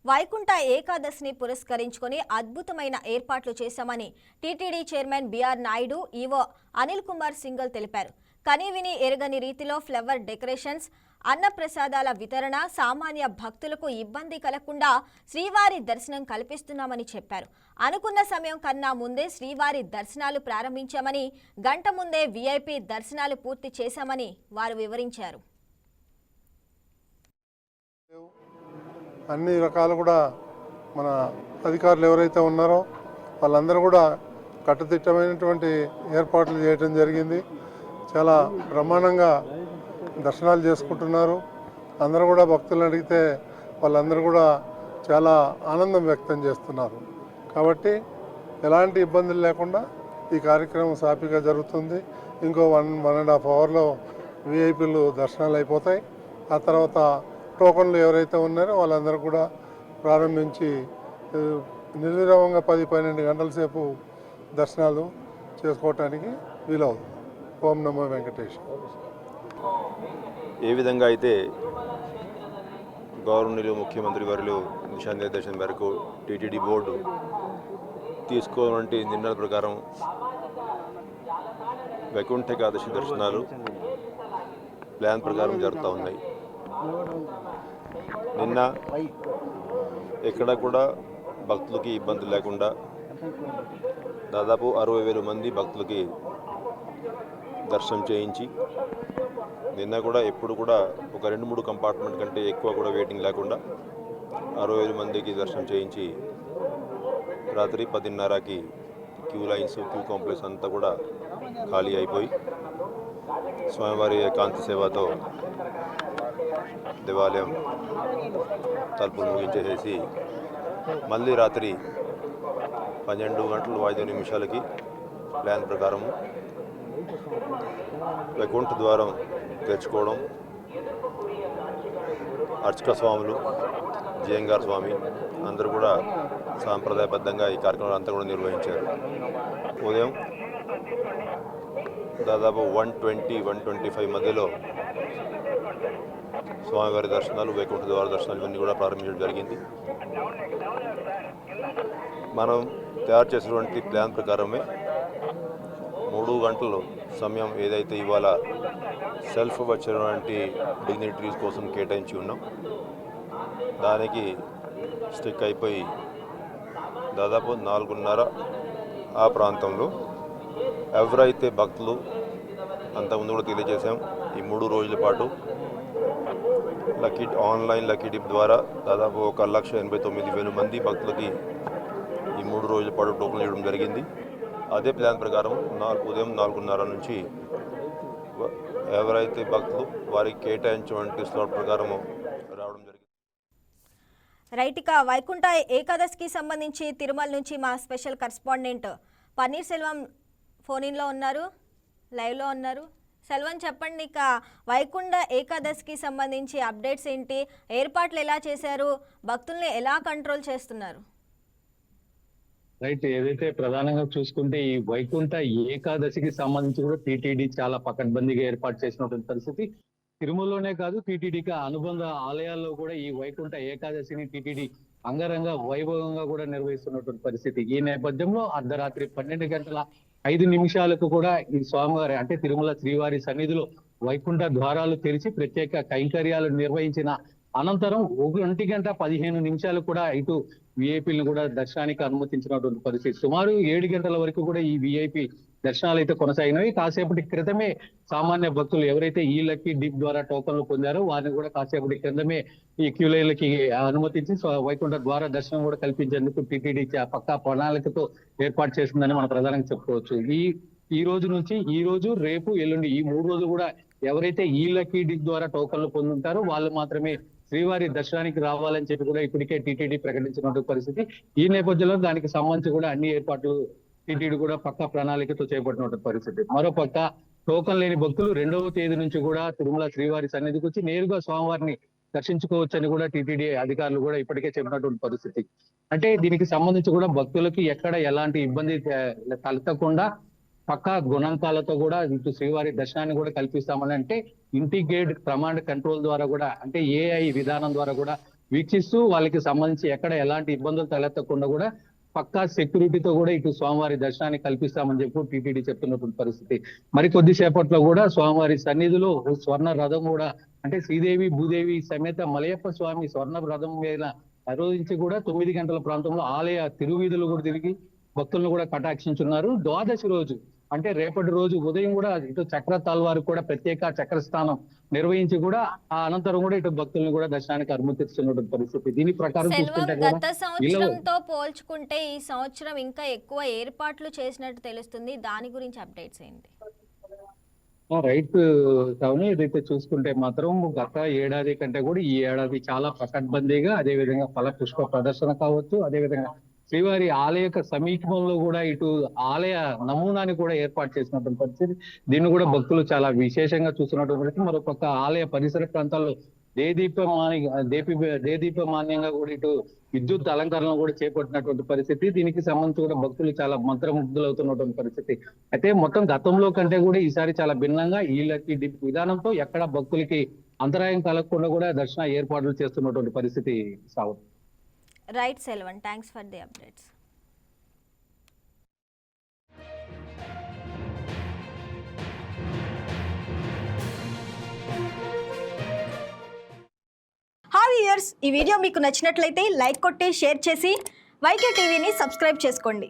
వైకుంఠ ఏకాదశిని పురస్కరించుకొని అద్భుతమైన ఏర్పాట్లు చేశామని టీటీడీ చైర్మన్ బిఆర్ నాయుడు ఈవో అనిల్ కుమార్ సింఘల్ తెలిపారు. కనీవిని ఎరగని రీతిలో ఫ్లవర్ డెకరేషన్స్, అన్నప్రసాదాల వితరణ, సామాన్య భక్తులకు ఇబ్బంది కలగకుండా శ్రీవారి దర్శనం కల్పిస్తున్నామని చెప్పారు. అనుకున్న సమయం కన్నా ముందే శ్రీవారి దర్శనాలు ప్రారంభించామని, గంట ముందే వీఐపీ దర్శనాలు పూర్తి చేశామని వారు వివరించారు. అన్ని రకాలు కూడా మన అధికారులు ఎవరైతే ఉన్నారో వాళ్ళందరూ కూడా కట్టుదిట్టమైనటువంటి ఏర్పాట్లు చేయడం జరిగింది. చాలా బ్రహ్మాండంగా దర్శనాలు చేసుకుంటున్నారు. అందరూ కూడా భక్తులను అడిగితే వాళ్ళందరూ కూడా చాలా ఆనందం వ్యక్తం చేస్తున్నారు. కాబట్టి ఎలాంటి ఇబ్బందులు లేకుండా ఈ కార్యక్రమం సాఫీగా జరుగుతుంది. ఇంకో 1.5 అవర్లో వీఐపీలు దర్శనాలు అయిపోతాయి. ఆ తర్వాత టోకన్లు ఎవరైతే ఉన్నారో వాళ్ళందరూ కూడా ప్రారంభించి నిర్విరామంగా 10-12 గంటల సేపు దర్శనాలు చేసుకోవటానికి వీలవుతుంది. ఓం నమో వెంకటేష్. ఏ విధంగా అయితే గవర్నర్లు ముఖ్యమంత్రి వారు దిశానిర్దేశం మేరకు టీటీడీ బోర్డు తీసుకోవాలంటే నిర్ణయాల ప్రకారం వైకుంఠ ఏకాదశి దర్శనాలు ప్లాన్ ప్రకారం జరుగుతూ ఉన్నాయి. నిన్న ఎక్కడ కూడా భక్తులకి ఇబ్బంది లేకుండా దాదాపు 60,000 మంది భక్తులకి దర్శనం చేయించి, నిన్న కూడా ఎప్పుడు కూడా ఒక 2-3 కంపార్ట్మెంట్ కంటే ఎక్కువ కూడా వెయిటింగ్ లేకుండా 60,000 మందికి దర్శనం చేయించి, రాత్రి 10:30కి క్యూ లైన్స్, క్యూ కాంప్లెక్స్ అంతా కూడా ఖాళీ అయిపోయి స్వామివారి కాంతి సేవతో దేవాలయం తలుపులు ముగించేసేసి మళ్ళీ రాత్రి 12:05 ప్లాన్ ప్రకారం వైకుంఠ ద్వారం తెరుచుకోవడం, అర్చక స్వాములు, జయంగార్ స్వామి అందరూ కూడా సాంప్రదాయబద్ధంగా ఈ కార్యక్రమాలు అంతా కూడా నిర్వహించారు. ఉదయం దాదాపు 120-125 మధ్యలో స్వామివారి దర్శనాలు, వైకుంఠ ద్వార దర్శనాలు ఇవన్నీ కూడా ప్రారంభించడం జరిగింది. మనం తయారు చేసినటువంటి ప్లాన్ ప్రకారమే 3 గంటలు సమయం ఏదైతే ఇవాళ సెల్ఫ్ వచ్చినటువంటి డిగ్నిటరీస్ కోసం కేటాయించి ఉన్నాం, దానికి స్టిక్ అయిపోయి దాదాపు 4:30 ఆ ప్రాంతంలో ఎవరైతే భక్తులు అంతకుముందు కూడా తెలియజేశాం, ఈ 3 రోజుల పాటు ఆన్లైన్ లక్కీ డిప్ ద్వారా దాదాపు 1,89,000 మంది భక్తులకి ఈ 3 రోజుల పాటు టోకన్లు ఇవ్వడం జరిగింది. అదే ప్లాన్ ప్రకారం ఉదయం 4:30 నుంచి ఎవరైతే భక్తులు వారికి కేటాయించినటువంటి స్లాట్ ప్రకారం రావడం జరిగింది. రైట్గా వైకుంఠ ఏకాదశికి సంబంధించి తిరుమల నుంచి మా స్పెషల్ కరెస్పాండెంట్ పన్నీర్ సెల్వం ఫోన్లో ఉన్నారు, లైవ్లో ఉన్నారు. సెల్వం, చెప్పండి, ఇక వైకుంఠ ఏకాదశికి సంబంధించి అప్డేట్స్ ఏంటి? ఏర్పాట్లు ఎలా చేశారు? భక్తుల్ని ఎలా కంట్రోల్ చేస్తున్నారు? రైట్, ఏదైతే ప్రధానంగా చూసుకుంటే ఈ వైకుంఠ ఏకాదశికి సంబంధించి కూడా టీటీడీ చాలా పకడ్బందీగా ఏర్పాటు చేసినటువంటి పరిస్థితి. తిరుమలలోనే కాదు, టీటీడీకి అనుబంధ ఆలయాల్లో కూడా ఈ వైకుంఠ ఏకాదశిని టీటీడీ అంగరంగ వైభవంగా కూడా నిర్వహిస్తున్నటువంటి పరిస్థితి. ఈ నేపథ్యంలో అర్ధరాత్రి 12:05 కూడా ఈ స్వామివారి అంటే తిరుమల శ్రీవారి సన్నిధిలో వైకుంఠ ద్వారాలు తెరిచి ప్రత్యేక కైంకర్యాలు నిర్వహించిన అనంతరం 1:15 కూడా ఇటు విఐపీలను కూడా దర్శనానికి అనుమతించినటువంటి పరిస్థితి. సుమారు 7 గంటల వరకు కూడా ఈ విఐపీ దర్శనాలు అయితే కొనసాగినవి. కాసేపటి క్రితమే సామాన్య భక్తులు ఎవరైతే ఈ లక్కీ డిప్ ద్వారా టోకన్లు పొందారో వారిని కూడా కాసేపటి క్రితమే ఈ క్యూ లైన్లకి అనుమతించి వైకుంఠ ద్వార దర్శనం కూడా కల్పించేందుకు టీటీడీ పక్కా ప్రణాళికతో ఏర్పాటు చేసిందని మనం ప్రధానంగా చెప్పుకోవచ్చు. ఈ రోజు నుంచి ఈ రోజు, రేపు, ఎల్లుండి ఈ 3 రోజులు కూడా ఎవరైతే ఈ లక్కీ డిప్ ద్వారా టోకన్లు పొందుతారో వాళ్ళు మాత్రమే శ్రీవారి దర్శనానికి రావాలని చెప్పి కూడా ఇప్పటికే టీటీడీ ప్రకటించినటువంటి పరిస్థితి. ఈ నేపథ్యంలో దానికి సంబంధించి కూడా అన్ని ఏర్పాట్లు టీటీడీ కూడా పక్కా ప్రణాళికతో చేపట్టినటువంటి పరిస్థితి. మరోపక్క టోకన్ లేని భక్తులు 2వ తేదీ నుంచి కూడా తిరుమల శ్రీవారి సన్నిధికి వచ్చి నేరుగా స్వామివారిని దర్శించుకోవచ్చని కూడా టీటీడీ అధికారులు కూడా ఇప్పటికే చెప్పినటువంటి పరిస్థితి. అంటే దీనికి సంబంధించి కూడా భక్తులకి ఎక్కడ ఎలాంటి ఇబ్బంది తలెత్తకుండా పక్కా గుణాంకాలతో కూడా ఇటు శ్రీవారి దర్శనాన్ని కూడా కల్పిస్తామని, అంటే ఇంటిగ్రేటెడ్ కమాండ్ కంట్రోల్ ద్వారా కూడా, అంటే ఏఐ విధానం ద్వారా కూడా వీక్షిస్తూ వాళ్ళకి సంబంధించి ఎక్కడ ఎలాంటి ఇబ్బందులు తలెత్తకుండా కూడా పక్కా సెక్యూరిటీతో కూడా ఇటు స్వామివారి దర్శనాన్ని కల్పిస్తామని చెప్పి టీటీడీ చెప్తున్నటువంటి పరిస్థితి. మరి కొద్దిసేపట్లో కూడా స్వామివారి సన్నిధిలో స్వర్ణ రథం కూడా అంటే శ్రీదేవి భూదేవి సమేత మలయప్ప స్వామి స్వర్ణ రథం మీద ఆరోధించి కూడా 9 గంటల ప్రాంతంలో ఆలయ తిరువీధులు కూడా తిరిగి భక్తులను కూడా కటాక్షించున్నారు. ద్వాదశి రోజు అంటే రేపటి రోజు ఉదయం కూడా ఇటు చక్ర తాల్వారికి కూడా ప్రత్యేక చక్రస్థానం నిర్వహించి కూడా ఆ అనంతరం కూడా ఇటు భక్తులను కూడా దర్శనానికి అనుమతిస్తున్నటువంటి పరిస్థితి. దీని ప్రకారం చూసుకుంటే సెల్వం, గత సంవత్సరంతో పోల్చుకుంటే ఈ సంవత్సరం ఇంకా ఎక్కువ ఏర్పాట్లు చేసినట్టు తెలుస్తుంది. దాని గురించి అప్డేట్స్ ఏంటి? రైట్ కావున ఏదైతే చూసుకుంటే మాత్రం గత ఏడాది కంటే కూడా ఈ ఏడాది చాలా పకడ్బందీగా, అదే విధంగా ఫల పుష్ప ప్రదర్శన కావచ్చు, అదే విధంగా శ్రీవారి ఆలయ సమీపంలో కూడా ఇటు ఆలయ నమూనాని కూడా ఏర్పాటు చేసినటువంటి పరిస్థితి. దీన్ని కూడా భక్తులు చాలా విశేషంగా చూస్తున్నటువంటి పరిస్థితి. మరొక ఆలయ పరిసర ప్రాంతాల్లో దేదీపమాన్యంగా కూడా ఇటు విద్యుత్ అలంకరణ కూడా చేపట్టినటువంటి పరిస్థితి. దీనికి సంబంధించి కూడా భక్తులు చాలా మంత్రముగ్ధులవుతున్నటువంటి పరిస్థితి. అయితే మొత్తం గతంలో కంటే కూడా ఈసారి చాలా భిన్నంగా ఈ విధానంతో ఎక్కడ భక్తులకి అంతరాయం కలగకుండా కూడా దర్శన ఏర్పాట్లు చేస్తున్నటువంటి పరిస్థితి సాగు. Right Selvan, thanks for the updates. Hi viewers, ఈ వీడియో మీకు నచ్చినట్లయితే లైక్ కొట్టి షేర్ చేసి వైకే టీవీని సబ్స్క్రైబ్ చేసుకోండి.